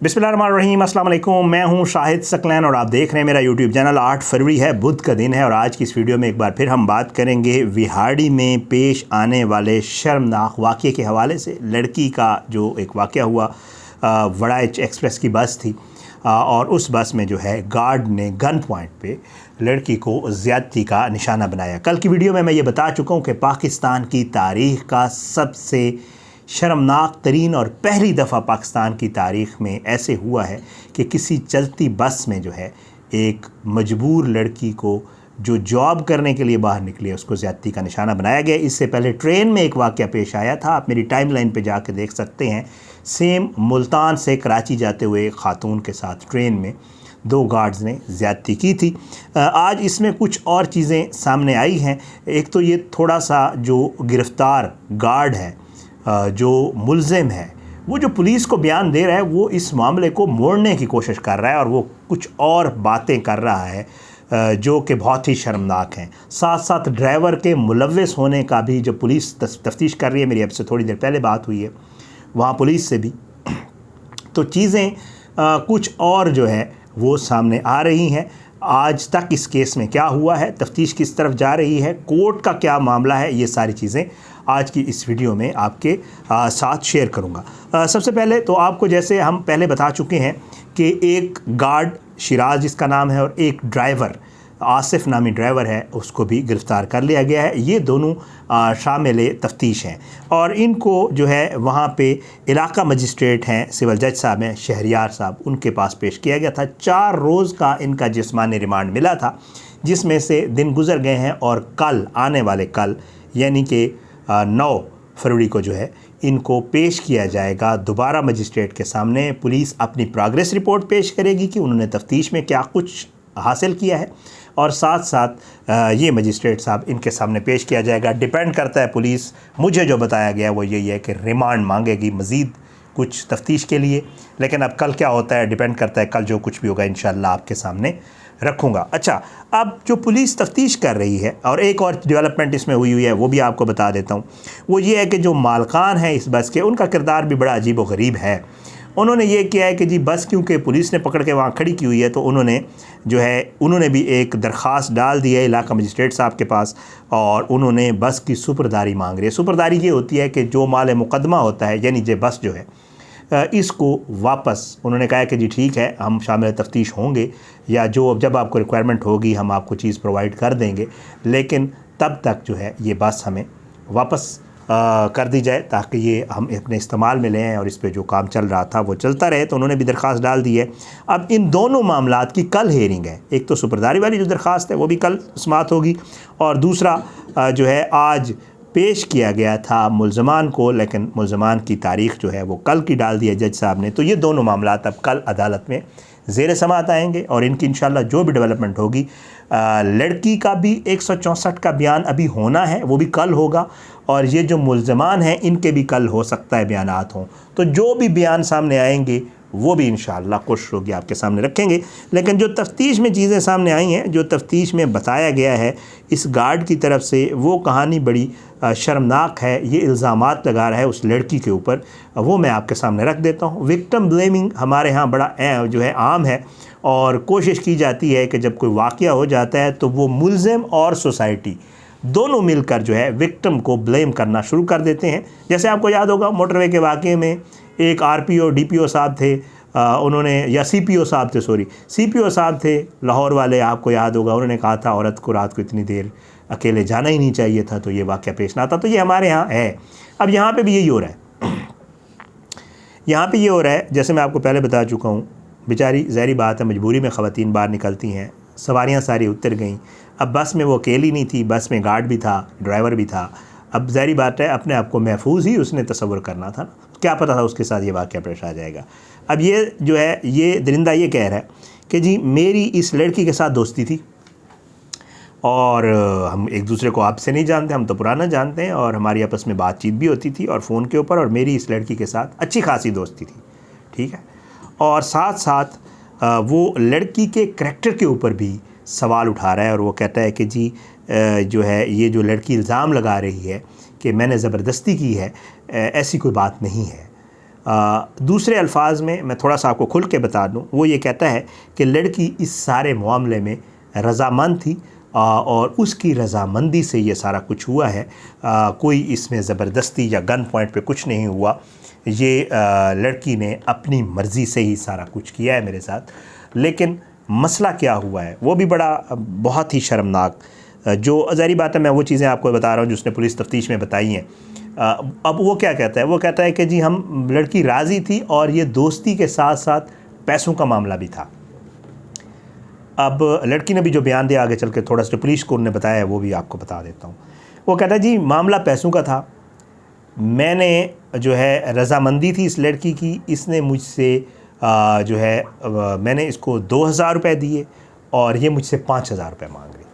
बिस्मिल्लाहिर्रहमानिर्रहीम, अस्सलाम वालेकुम। मैं हूं शाहिद सकलैन और आप देख रहे हैं मेरा यूट्यूब चैनल। 8 फरवरी है, बुध का दिन है और आज की इस वीडियो में एक बार फिर हम बात करेंगे विहाड़ी में पेश आने वाले शर्मनाक वाक़े के हवाले से। लड़की का जो एक वाक़या हुआ, वड़ाइच एक्सप्रेस की बस थी और उस बस में जो है गार्ड ने गन पॉइंट पे लड़की को ज़्यादती का निशाना बनाया। कल की वीडियो में मैं ये बता चुका हूँ कि पाकिस्तान की तारीख़ का सबसे शर्मनाक तरीन और पहली दफ़ा पाकिस्तान की तारीख़ में ऐसे हुआ है कि किसी चलती बस में जो है एक मजबूर लड़की को जो जॉब करने के लिए बाहर निकली है उसको ज़्यादती का निशाना बनाया गया। इससे पहले ट्रेन में एक वाक़या पेश आया था, आप मेरी टाइमलाइन पे जाके देख सकते हैं। सेम मुल्तान से कराची जाते हुए एक खातून के साथ ट्रेन में 2 गार्ड्स ने ज़्यादती की थी। आज इसमें कुछ और चीज़ें सामने आई हैं। एक तो ये थोड़ा सा जो गिरफ़्तार गार्ड है, जो मुल्ज़िम है, वो जो पुलिस को बयान दे रहा है वो इस मामले को मोड़ने की कोशिश कर रहा है और वो कुछ और बातें कर रहा है जो कि बहुत ही शर्मनाक हैं। साथ साथ ड्राइवर के मुलव्वस होने का भी जो पुलिस तफ्तीश कर रही है, मेरी अब से थोड़ी देर पहले बात हुई है वहाँ पुलिस से भी, तो चीज़ें कुछ और जो है वो सामने आ रही हैं। आज तक इस केस में क्या हुआ है, तफ्तीश किस तरफ जा रही है, कोर्ट का क्या मामला है, ये सारी चीज़ें आज की इस वीडियो में आपके साथ शेयर करूंगा। सबसे पहले तो आपको जैसे हम पहले बता चुके हैं कि एक गार्ड शिराज जिसका नाम है और एक ड्राइवर आसिफ नामी ड्राइवर है उसको भी गिरफ़्तार कर लिया गया है। ये दोनों शामिल तफ्तीश हैं और इनको जो है वहाँ पे इलाका मजिस्ट्रेट हैं, सिविल जज साहब हैं शहरियार साहब, उनके पास पेश किया गया था। 4 रोज़ का इनका जिस्मानी रिमांड मिला था, जिसमें से दिन गुजर गए हैं और कल आने वाले कल यानी कि 9 फरवरी को जो है इनको पेश किया जाएगा दोबारा मजिस्ट्रेट के सामने। पुलिस अपनी प्रोग्रेस रिपोर्ट पेश करेगी कि उन्होंने तफ्तीश में क्या कुछ हासिल किया है और साथ साथ ये मजिस्ट्रेट साहब इनके सामने पेश किया जाएगा। डिपेंड करता है, पुलिस मुझे जो बताया गया वो यही है कि रिमांड मांगेगी मज़ीद कुछ तफ्तीश के लिए, लेकिन अब कल क्या होता है डिपेंड करता है। कल जो कुछ भी होगा इंशाअल्लाह आपके सामने रखूँगा। अच्छा, अब जो पुलिस तफ्तीश कर रही है और एक और डेवलपमेंट इसमें हुई है वो भी आपको बता देता हूँ। वो ये है कि जो मालकान हैं इस बस के, उनका किरदार भी बड़ा अजीब व गरीब है। उन्होंने ये किया है कि जी बस क्योंकि पुलिस ने पकड़ के वहाँ खड़ी की हुई है तो उन्होंने भी एक दरख्वास्त डाल दी है इलाका मजिस्ट्रेट साहब के पास और उन्होंने बस की सुपुर्दारी मांग रही है। सुपुर्दारी ये होती है कि जो माल मुकदमा होता है यानी जो बस जो है इसको वापस, उन्होंने कहा है कि जी ठीक है हम शामिल तफ्तीश होंगे या जब आपको रिक्वायरमेंट होगी हम आपको चीज़ प्रोवाइड कर देंगे, लेकिन तब तक जो है ये बस हमें वापस कर दी जाए ताकि ये हम अपने इस्तेमाल में लें और इस पे जो काम चल रहा था वो चलता रहे। तो उन्होंने भी दरख्वास्त डाल दी है। अब इन दोनों मामलात की कल हेयरिंग है। एक तो सुपुर्दारी वाली जो दरख्वास्त है वो भी कल समाअत होगी और दूसरा जो है आज पेश किया गया था मुल्ज़मान को, लेकिन मुल्ज़मान की तारीख़ जो है वो कल की डाल दी है जज साहब ने। तो ये दोनों मामलात अब कल अदालत में ज़ेर समाअत आएंगे और इनकी इंशाअल्लाह जो भी डेवलपमेंट होगी, लड़की का भी 164 का बयान अभी होना है, वो भी कल होगा और ये जो मुल्ज़मान हैं इनके भी कल हो सकता है बयानात हों। तो जो भी बयान सामने आएंगे वो भी इंशाअल्लाह कोशिश होगी आपके सामने रखेंगे। लेकिन जो तफ्तीश में चीज़ें सामने आई हैं, जो तफ्तीश में बताया गया है इस गार्ड की तरफ से, वो कहानी बड़ी शर्मनाक है। ये इल्ज़ामात लगा रहा है उस लड़की के ऊपर, वो मैं आपके सामने रख देता हूँ। विक्टिम ब्लेमिंग हमारे यहाँ बड़ा जो है आम है और कोशिश की जाती है कि जब कोई वाक़या हो जाता है तो वो मुल्ज़िम और सोसाइटी दोनों मिलकर जो है विक्टिम को ब्लेम करना शुरू कर देते हैं। जैसे आपको याद होगा मोटरवे के वाक़े में एक आरपीओ डीपीओ साहब थे, उन्होंने या सीपीओ साहब थे, सीपीओ साहब थे लाहौर वाले, आपको याद होगा, उन्होंने कहा था औरत को रात को इतनी देर अकेले जाना ही नहीं चाहिए था, तो ये वाक़या पेश ना आता। तो ये हमारे यहाँ है। अब यहाँ पे भी यही हो रहा है। यहाँ पे ये हो रहा है, जैसे मैं आपको पहले बता चुका हूँ, बेचारी ज़ाहिर बात है मजबूरी में ख़वातीन बाहर निकलती हैं, सवारियाँ सारी उतर गईं। अब बस में वो अकेली नहीं थी, बस में गार्ड भी था, ड्राइवर भी था। अब ज़ाहिर बात है अपने आप को महफूज ही उसने तसव्वुर करना था, क्या पता था उसके साथ ये वाक़या पेश आ जाएगा। अब ये जो है ये दरिंदा ये कह रहा है कि जी मेरी इस लड़की के साथ दोस्ती थी और हम एक दूसरे को आपसे नहीं जानते, हम तो पुराना जानते हैं और हमारी आपस में बातचीत भी होती थी और फ़ोन के ऊपर, और मेरी इस लड़की के साथ अच्छी खासी दोस्ती थी, ठीक है। और साथ साथ वो लड़की के करैक्टर के ऊपर भी सवाल उठा रहा है और वो कहता है कि जी जो है ये जो लड़की इल्ज़ाम लगा रही है कि मैंने ज़बरदस्ती की है, ऐसी कोई बात नहीं है। दूसरे अल्फाज में मैं थोड़ा सा आपको खुल के बता दूं, वो ये कहता है कि लड़की इस सारे मामले में रज़ामंद थी और उसकी रज़ामंदी से ये सारा कुछ हुआ है। कोई इसमें ज़बरदस्ती या गन पॉइंट पे कुछ नहीं हुआ। ये लड़की ने अपनी मर्ज़ी से ही सारा कुछ किया है मेरे साथ। लेकिन मसला क्या हुआ है वो भी बहुत ही शर्मनाक, जो ज़ाहिर बात है मैं वो चीज़ें आपको बता रहा हूँ जो उसने पुलिस तफ्तीश में बताई हैं। अब वो क्या कहता है, वो कहता है कि जी हम लड़की राज़ी थी और ये दोस्ती के साथ साथ पैसों का मामला भी था। अब लड़की ने भी जो बयान दिया आगे चल के थोड़ा सा पुलिस को उन्होंने बताया है वो भी आपको बता देता हूँ। वो कहता है जी मामला पैसों का था, मैंने जो है रज़ामंदी थी इस लड़की की, इसने मुझसे जो है मैंने इसको 2000 रुपये दिए और ये मुझसे 5000 रुपये मांग रही थी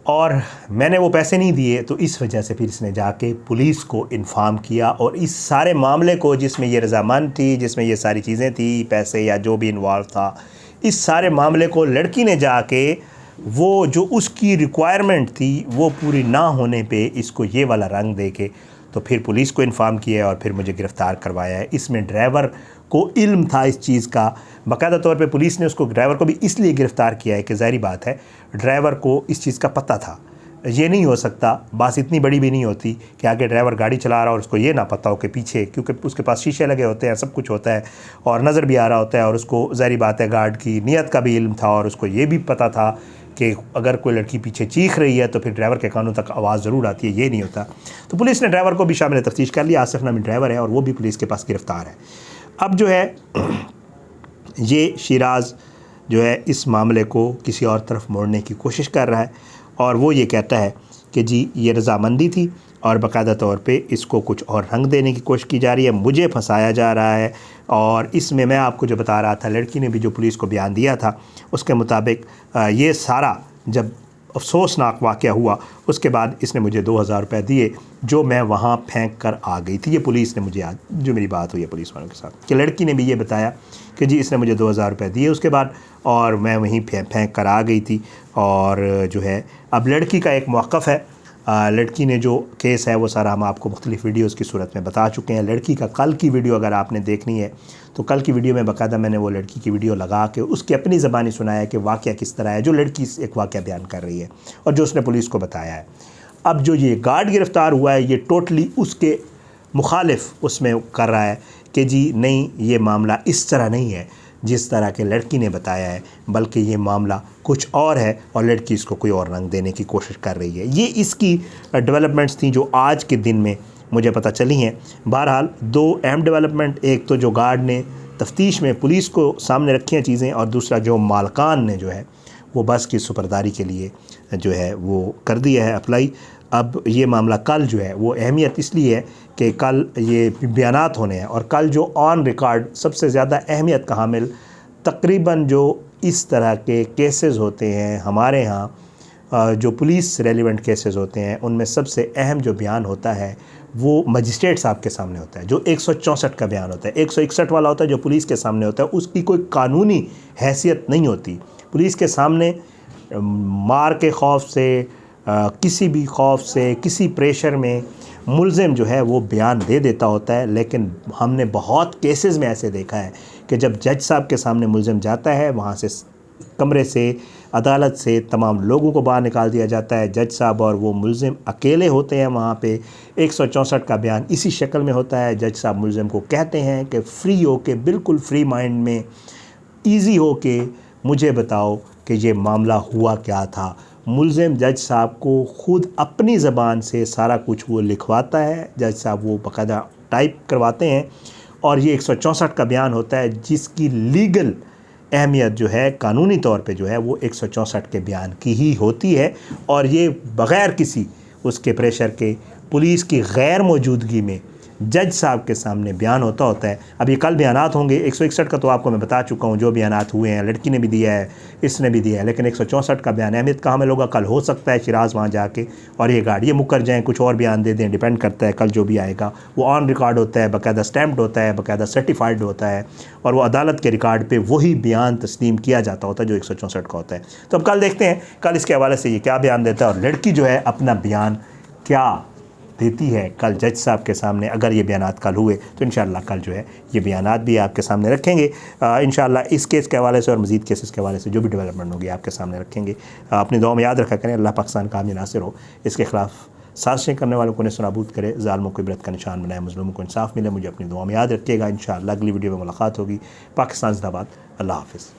और मैंने वो पैसे नहीं दिए, तो इस वजह से फिर इसने जाके पुलिस को इन्फॉर्म किया और इस सारे मामले को जिसमें ये रज़ामंद थी, जिसमें ये सारी चीज़ें थी, पैसे या जो भी इन्वॉल्व था, इस सारे मामले को लड़की ने जाके वो जो उसकी रिक्वायरमेंट थी वो पूरी ना होने पे इसको ये वाला रंग दे के तो फिर पुलिस को इन्फॉर्म किया है और फिर मुझे गिरफ़्तार करवाया है। इसमें ड्राइवर को इल्म था इस चीज़ का, बाकायदा तौर पे पुलिस ने उसको ड्राइवर को भी इसलिए गिरफ़्तार किया है कि ज़ाहिर बात है ड्राइवर को इस चीज़ का पता था। ये नहीं हो सकता, बात इतनी बड़ी भी नहीं होती कि आगे ड्राइवर गाड़ी चला रहा और उसको ये ना पता हो कि पीछे, क्योंकि उसके पास शीशे लगे होते हैं, सब कुछ होता है और नज़र भी आ रहा होता है और उसको ज़ाहिर बात है गार्ड की नीयत का भी इल्म था और उसको ये भी पता था कि अगर कोई लड़की पीछे चीख रही है तो फिर ड्राइवर के कानों तक आवाज़ ज़रूर आती है, ये नहीं होता। तो पुलिस ने ड्राइवर को भी शामिल तफ्तीश कर लिया। आसिफ नामी ड्राइवर है और वो भी पुलिस के पास गिरफ़्तार है। अब जो है ये शिराज जो है इस मामले को किसी और तरफ मोड़ने की कोशिश कर रहा है और वो ये कहता है कि जी ये रज़ामंदी थी और बाकायदा तौर पे इसको कुछ और रंग देने की कोशिश की जा रही है, मुझे फंसाया जा रहा है। और इसमें मैं आपको जो बता रहा था, लड़की ने भी जो पुलिस को बयान दिया था उसके मुताबिक ये सारा जब अफसोसनाक वाक़या हुआ उसके बाद इसने मुझे 2000 रुपये दिए जो मैं वहाँ फेंक कर आ गई थी। ये पुलिस ने मुझे आज जो मेरी बात हुई है पुलिस वालों के साथ कि लड़की ने भी ये बताया कि जी इसने मुझे 2000 रुपये दिए उसके बाद और मैं वहीं फेंक कर आ गई थी। और जो है अब लड़की का एक मौक़िफ़ है, लड़की ने जो केस है वो सारा हम आपको मुख्तलिफ़ वीडियोज़ की सूरत में बता चुके हैं। लड़की का कल की वीडियो अगर आपने देखनी है तो कल की वीडियो में बाकायदा मैंने वो लड़की की वीडियो लगा के उसकी अपनी ज़बानी सुनाया कि वाक़या किस तरह है, जो लड़की एक वाक़या बयान कर रही है और जो उसने पुलिस को बताया है। अब जो ये गार्ड गिरफ़्तार हुआ है ये टोटली उसके मुखालिफ उसमें कर रहा है कि जी नहीं ये मामला इस तरह नहीं है जिस तरह के लड़की ने बताया है, बल्कि ये मामला कुछ और है और लड़की इसको कोई और रंग देने की कोशिश कर रही है। ये इसकी डेवलपमेंट्स थी जो आज के दिन में मुझे पता चली हैं। बहरहाल दो अहम डेवलपमेंट, एक तो जो गार्ड ने तफ्तीश में पुलिस को सामने रखी हैं चीज़ें और दूसरा जो मालकान ने जो है वो बस की सुपरदारी के लिए जो है वो कर दिया है अप्लाई। अब ये मामला कल जो है वो अहमियत इसलिए है कि कल ये बयानात होने हैं और कल जो ऑन रिकॉर्ड सबसे ज़्यादा अहमियत का हामिल तकरीबन जो इस तरह के केसेस होते हैं हमारे यहाँ, जो पुलिस रेलिवेंट केसेस होते हैं उनमें सबसे अहम जो बयान होता है वो मजिस्ट्रेट साहब के सामने होता है, जो 164 का बयान होता है। 161 वाला होता है जो पुलिस के सामने होता है, उसकी कोई कानूनी हैसियत नहीं होती। पुलिस के सामने मार के खौफ से, किसी भी खौफ से, किसी प्रेशर में मुल्ज़िम जो है वो बयान दे देता होता है। लेकिन हमने बहुत केसेस में ऐसे देखा है कि जब जज साहब के सामने मुल्ज़िम जाता है वहाँ से कमरे से, अदालत से तमाम लोगों को बाहर निकाल दिया जाता है, जज साहब और वो मुल्ज़िम अकेले होते हैं वहाँ पे। 164 का बयान इसी शक्ल में होता है। जज साहब मुल्ज़िम को कहते हैं कि फ्री हो के, बिल्कुल फ्री माइंड में, ईज़ी हो के मुझे बताओ कि ये मामला हुआ क्या था। मुल्ज़िम जज साहब को ख़ुद अपनी ज़बान से सारा कुछ वो लिखवाता है, जज साहब वो बाकायदा टाइप करवाते हैं और ये 164 का बयान होता है जिसकी लीगल अहमियत जो है कानूनी तौर पे जो है वो 164 के बयान की ही होती है और ये बग़ैर किसी उसके प्रेशर के, पुलिस की गैर मौजूदगी में जज साहब के सामने बयान होता है। अब ये कल बयानात होंगे। 161 का तो आपको मैं बता चुका हूँ जो बयानात हुए हैं, लड़की ने भी दिया है, इसने भी दिया है, लेकिन 164 का बयान अहमियत कहाँ में होगा। कल हो सकता है शिराज वहाँ जाके और ये गाड़ी मुकर जाएँ, कुछ और बयान दे दें, डिपेंड करता है। कल जो भी आएगा वो ऑन रिकॉर्ड होता है, बाकायदा स्टैम्प्ड होता है, बाकायदा सर्टिफाइड होता है और वो अदालत के रिकॉर्ड पर वही बयान तस्लीम किया जाता होता है जो 164 का होता है। तो अब कल देखते हैं कल इसके हवाले से ये क्या बयान देता है और लड़की जो है अपना बयान क्या देती है कल जज साहब के सामने। अगर ये बयानात कल हुए तो इंशाअल्लाह कल जो है ये बयानात भी आपके सामने रखेंगे। इंशाअल्लाह इस केस के हवाले से और मज़ीद केसेस के हवाले से जो भी डेवलपमेंट होगी आपके सामने रखेंगे। अपनी दुआ में याद रखा करें, अल्लाह पाकिस्तान का हामी नासिर हो, इसके ख़िलाफ़ साजिशें करने वालों को नेस्तनाबूद करे, ज़ालिमों को इबरत का निशान बनाए, मज़लूमों को इंसाफ मिले। मुझे अपनी दुआ में याद रखिएगा। इंशाअल्लाह अगली वीडियो में मुलाकात होगी। पाकिस्तान ज़िंदाबाद। अल्लाह हाफ़िज़।